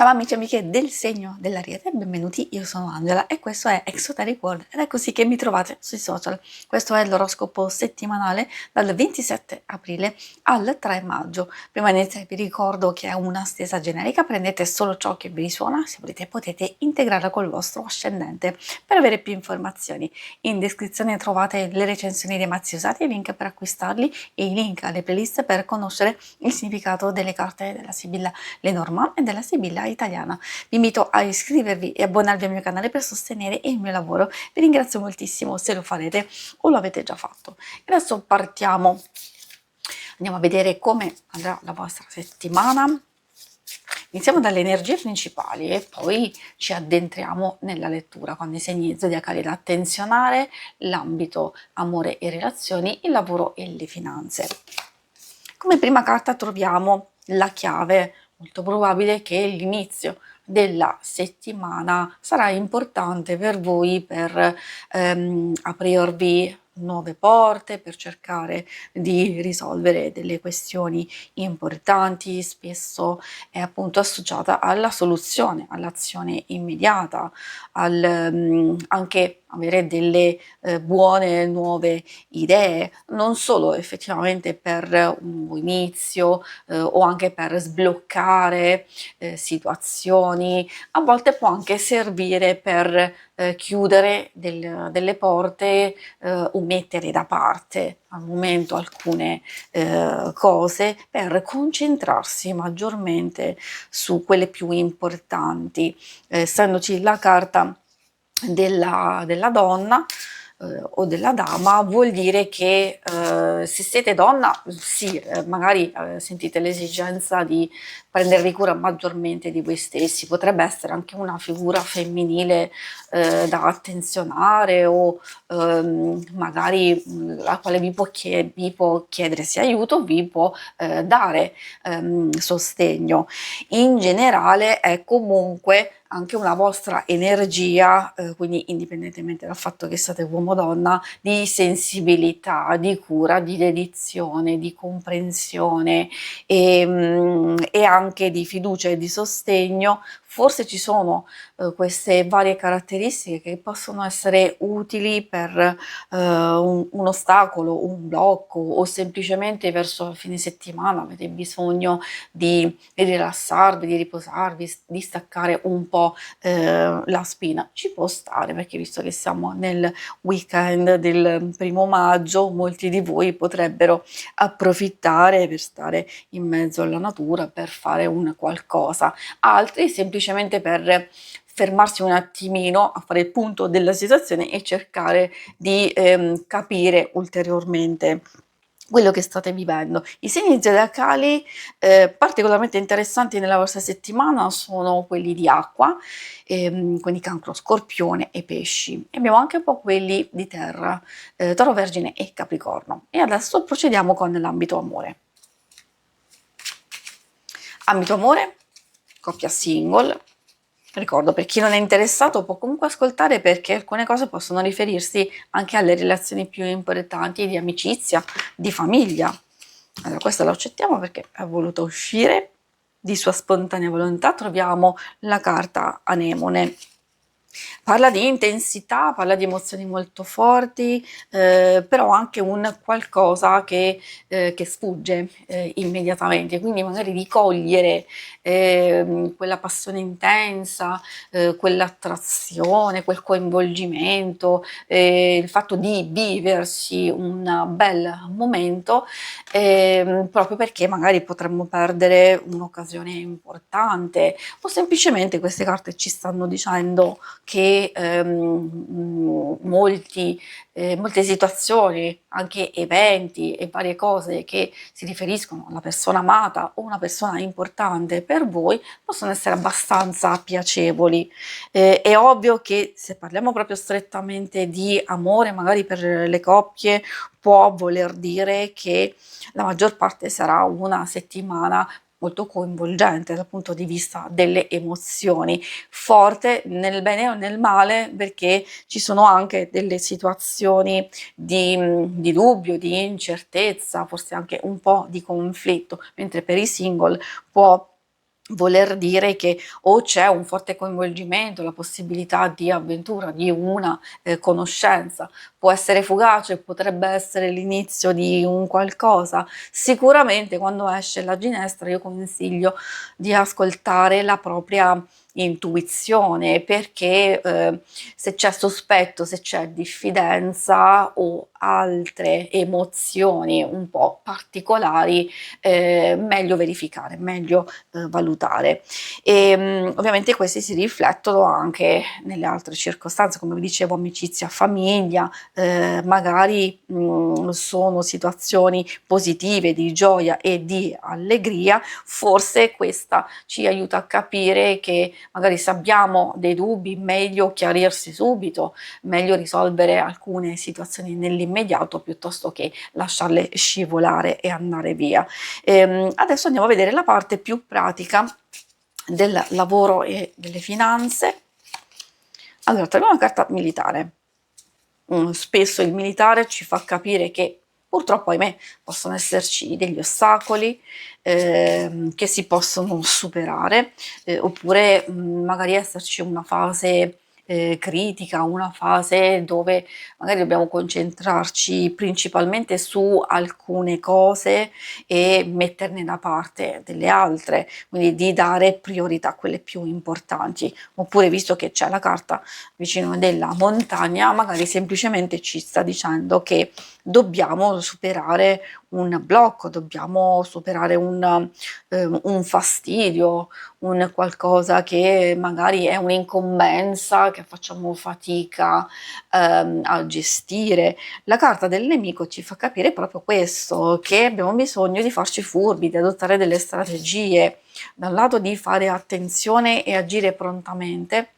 Ciao amici e amiche del segno dell'Ariete, benvenuti, io sono Angela e questo è Exoteric World ed è così che mi trovate sui social. Questo è l'oroscopo settimanale dal 27 aprile al 3 maggio. Prima di iniziare vi ricordo che è una stesa generica, prendete solo ciò che vi risuona, se volete potete integrarla col vostro ascendente per avere più informazioni. In descrizione trovate le recensioni dei mazzi usati, i link per acquistarli e i link alle playlist per conoscere il significato delle carte della Sibilla Lenormand e della Sibilla italiana. Vi invito a iscrivervi e abbonarvi al mio canale per sostenere il mio lavoro. Vi ringrazio moltissimo se lo farete o lo avete già fatto. Adesso partiamo, andiamo a vedere come andrà la vostra settimana. Iniziamo dalle energie principali e poi ci addentriamo nella lettura con i segni zodiacali da attenzionare, l'ambito amore e relazioni, il lavoro e le finanze. Come prima carta troviamo la chiave. Molto probabile che l'inizio della settimana sarà importante per voi per aprirvi nuove porte, per cercare di risolvere delle questioni importanti. Spesso è appunto associata alla soluzione, all'azione immediata, anche avere delle buone nuove idee, non solo effettivamente per un buon inizio o anche per sbloccare situazioni. A volte può anche servire per chiudere delle porte o mettere da parte al momento alcune cose per concentrarsi maggiormente su quelle più importanti. Essendoci la carta della donna o della dama, vuol dire che se siete donna, sì, magari sentite l'esigenza di prendervi cura maggiormente di voi stessi. Potrebbe essere anche una figura femminile da attenzionare o magari la quale vi può chiedere sia aiuto, vi può dare sostegno. In generale è comunque anche una vostra energia, quindi indipendentemente dal fatto che siate uomo o donna, di sensibilità, di cura, di dedizione, di comprensione e anche di fiducia e di sostegno. Forse ci sono queste varie caratteristiche che possono essere utili per un ostacolo, un blocco o semplicemente verso il fine settimana avete bisogno di rilassarvi, di riposarvi, di staccare un po' la spina. Ci può stare, perché visto che siamo nel weekend del 1° maggio, molti di voi potrebbero approfittare per stare in mezzo alla natura, per fare un qualcosa, altri semplicemente per fermarsi un attimino a fare il punto della situazione e cercare di capire ulteriormente quello che state vivendo. I segni zodiacali particolarmente interessanti nella vostra settimana sono quelli di acqua, quindi Cancro, Scorpione e Pesci. E abbiamo anche un po' quelli di terra, Toro, Vergine e Capricorno. E adesso procediamo con l'ambito amore. Ambito amore, coppia single. Ricordo, per chi non è interessato può comunque ascoltare, perché alcune cose possono riferirsi anche alle relazioni più importanti di amicizia, di famiglia. Allora, questa lo accettiamo perché è voluta uscire di sua spontanea volontà. Troviamo la carta Anemone. Parla di intensità, parla di emozioni molto forti, però anche un qualcosa che sfugge immediatamente, quindi magari di cogliere quella passione intensa, quell'attrazione, quel coinvolgimento, il fatto di viversi un bel momento, proprio perché magari potremmo perdere un'occasione importante, o semplicemente queste carte ci stanno dicendo che molte situazioni, anche eventi e varie cose che si riferiscono alla persona amata o una persona importante per voi possono essere abbastanza piacevoli. È ovvio che se parliamo proprio strettamente di amore, magari per le coppie, può voler dire che la maggior parte sarà una settimana molto coinvolgente dal punto di vista delle emozioni, forte nel bene o nel male, perché ci sono anche delle situazioni di dubbio, di incertezza, forse anche un po' di conflitto, mentre per i single può voler dire che o c'è un forte coinvolgimento, la possibilità di avventura, di una, conoscenza. Può essere fugace, potrebbe essere l'inizio di un qualcosa. Sicuramente quando esce la ginestra io consiglio di ascoltare la propria intuizione, perché, se c'è sospetto, se c'è diffidenza o altre emozioni un po' particolari, meglio verificare, meglio valutare. Ovviamente questi si riflettono anche nelle altre circostanze, come vi dicevo, amicizia, famiglia, magari sono situazioni positive di gioia e di allegria, forse questa ci aiuta a capire che magari se abbiamo dei dubbi meglio chiarirsi subito, meglio risolvere alcune situazioni nell'immediato piuttosto che lasciarle scivolare e andare via. Adesso andiamo a vedere la parte più pratica del lavoro e delle finanze. Allora, troviamo una carta militare. Spesso il militare ci fa capire che purtroppo, ahimè, possono esserci degli ostacoli che si possono superare, oppure magari esserci una fase critica, una fase dove magari dobbiamo concentrarci principalmente su alcune cose e metterne da parte delle altre, quindi di dare priorità a quelle più importanti. Oppure, visto che c'è la carta vicino della montagna, magari semplicemente ci sta dicendo che dobbiamo superare un blocco, dobbiamo superare un fastidio, un qualcosa che magari è un'incombenza che facciamo fatica a gestire. La carta del nemico ci fa capire proprio questo, che abbiamo bisogno di farci furbi, di adottare delle strategie, da un lato di fare attenzione e agire prontamente,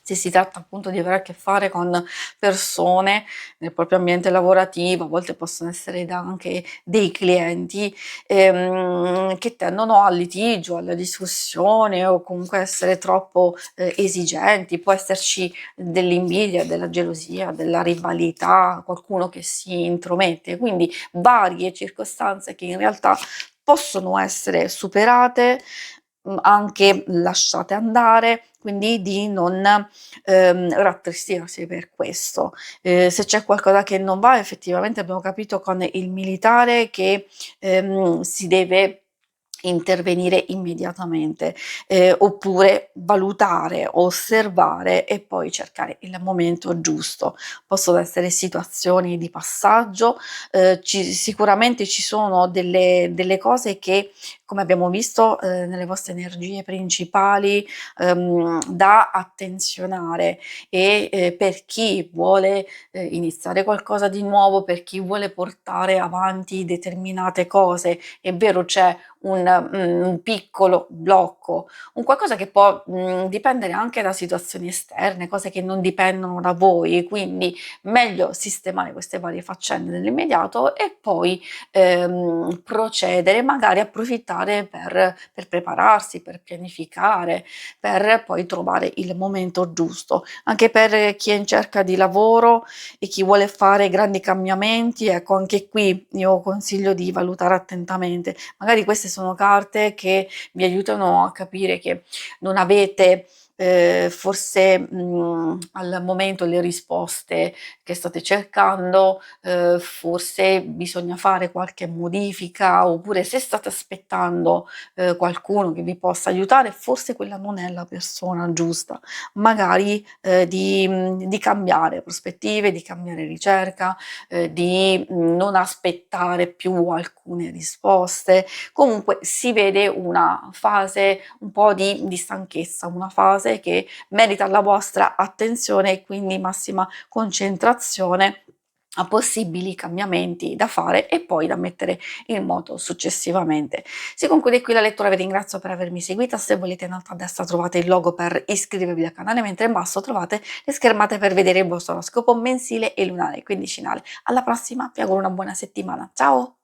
se si tratta appunto di avere a che fare con persone nel proprio ambiente lavorativo, a volte possono essere anche dei clienti, che tendono al litigio, alla discussione o comunque essere troppo, esigenti. Può esserci dell'invidia, della gelosia, della rivalità, qualcuno che si intromette, quindi varie circostanze che in realtà possono essere superate, anche lasciate andare, quindi di non rattristirsi per questo. Se c'è qualcosa che non va, effettivamente abbiamo capito con il militare che si deve intervenire immediatamente, oppure valutare, osservare e poi cercare il momento giusto. Possono essere situazioni di passaggio, sicuramente ci sono delle cose che, come abbiamo visto, nelle vostre energie principali, da attenzionare e, per chi vuole, iniziare qualcosa di nuovo, per chi vuole portare avanti determinate cose, è vero c'è un piccolo blocco, un qualcosa che può, dipendere anche da situazioni esterne, cose che non dipendono da voi, quindi meglio sistemare queste varie faccende nell'immediato e poi, procedere, magari approfittare per prepararsi, per pianificare, per poi trovare il momento giusto. Anche per chi è in cerca di lavoro e chi vuole fare grandi cambiamenti, ecco anche qui io consiglio di valutare attentamente. Magari queste sono carte che vi aiutano a capire che non avete forse al momento le risposte che state cercando, forse bisogna fare qualche modifica, oppure se state aspettando qualcuno che vi possa aiutare, forse quella non è la persona giusta. Magari di cambiare prospettive, di cambiare ricerca, di non aspettare più alcune risposte. Comunque si vede una fase un po' di stanchezza, una fase che merita la vostra attenzione e quindi massima concentrazione a possibili cambiamenti da fare e poi da mettere in moto successivamente. Si conclude qui la lettura, vi ringrazio per avermi seguita, se volete in alto a destra trovate il logo per iscrivervi al canale, mentre in basso trovate le schermate per vedere il vostro oroscopo mensile e lunare quindicinale. Alla prossima, vi auguro una buona settimana, ciao!